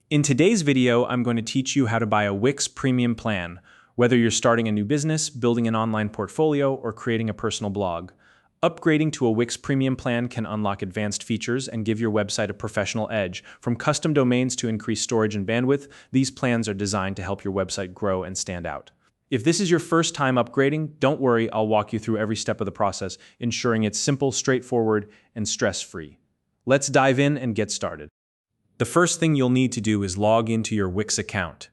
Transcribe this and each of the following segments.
In today's video, I'm going to teach you how to buy a Wix Premium Plan, whether you're starting a new business, building an online portfolio, or creating a personal blog. Upgrading to a Wix Premium Plan can unlock advanced features and give your website a professional edge. From custom domains to increased storage and bandwidth, these plans are designed to help your website grow and stand out. If this is your first time upgrading, don't worry, I'll walk you through every step of the process, ensuring it's simple, straightforward, and stress-free. Let's dive in and get started. The first thing you'll need to do is log into your Wix account.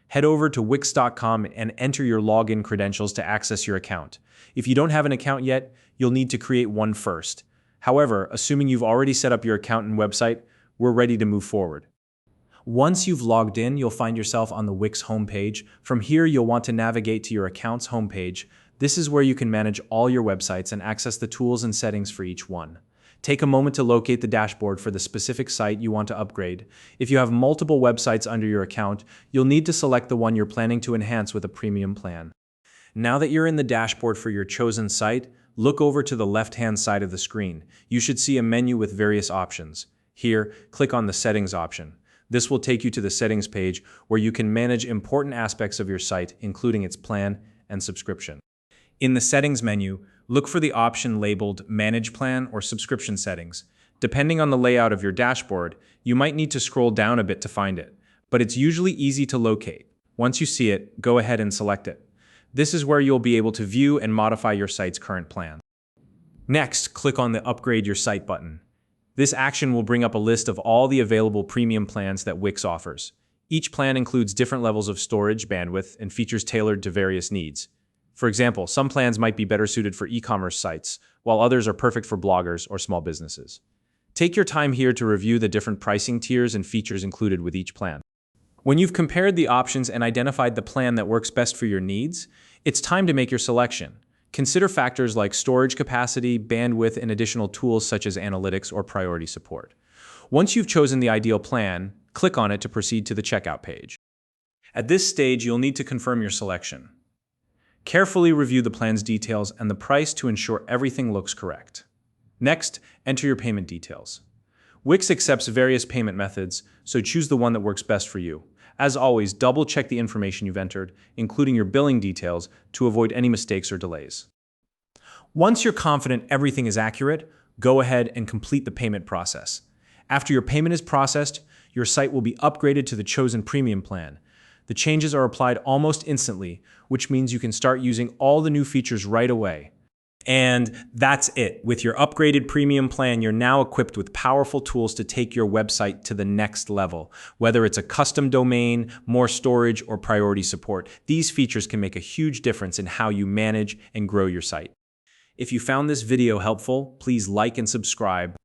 Head over to Wix.com and enter your login credentials to access your account. If you don't have an account yet, you'll need to create one first. However, assuming you've already set up your account and website, we're ready to move forward. Once you've logged in, you'll find yourself on the Wix homepage. From here, you'll want to navigate to your account's homepage. This is where you can manage all your websites and access the tools and settings for each one. Take a moment to locate the dashboard for the specific site you want to upgrade. If you have multiple websites under your account, you'll need to select the one you're planning to enhance with a premium plan. Now that you're in the dashboard for your chosen site, look over to the left-hand side of the screen. You should see a menu with various options. Here, click on the Settings option. This will take you to the Settings page where you can manage important aspects of your site, including its plan and subscription. In the Settings menu, look for the option labeled Manage Plan or Subscription Settings. Depending on the layout of your dashboard, you might need to scroll down a bit to find it, but it's usually easy to locate. Once you see it, go ahead and select it. This is where you'll be able to view and modify your site's current plan. Next, click on the Upgrade Your Site button. This action will bring up a list of all the available premium plans that Wix offers. Each plan includes different levels of storage, bandwidth, and features tailored to various needs. For example, some plans might be better suited for e-commerce sites, while others are perfect for bloggers or small businesses. Take your time here to review the different pricing tiers and features included with each plan. When you've compared the options and identified the plan that works best for your needs, it's time to make your selection. Consider factors like storage capacity, bandwidth, and additional tools such as analytics or priority support. Once you've chosen the ideal plan, click on it to proceed to the checkout page. At this stage, you'll need to confirm your selection. Carefully review the plan's details and the price to ensure everything looks correct. Next, enter your payment details. Wix accepts various payment methods, so choose the one that works best for you. As always, double-check the information you've entered, including your billing details, to avoid any mistakes or delays. Once you're confident everything is accurate, go ahead and complete the payment process. After your payment is processed, your site will be upgraded to the chosen premium plan. The changes are applied almost instantly, which means you can start using all the new features right away. And that's it. With your upgraded premium plan, you're now equipped with powerful tools to take your website to the next level. Whether it's a custom domain, more storage, or priority support, these features can make a huge difference in how you manage and grow your site. If you found this video helpful, please like and subscribe.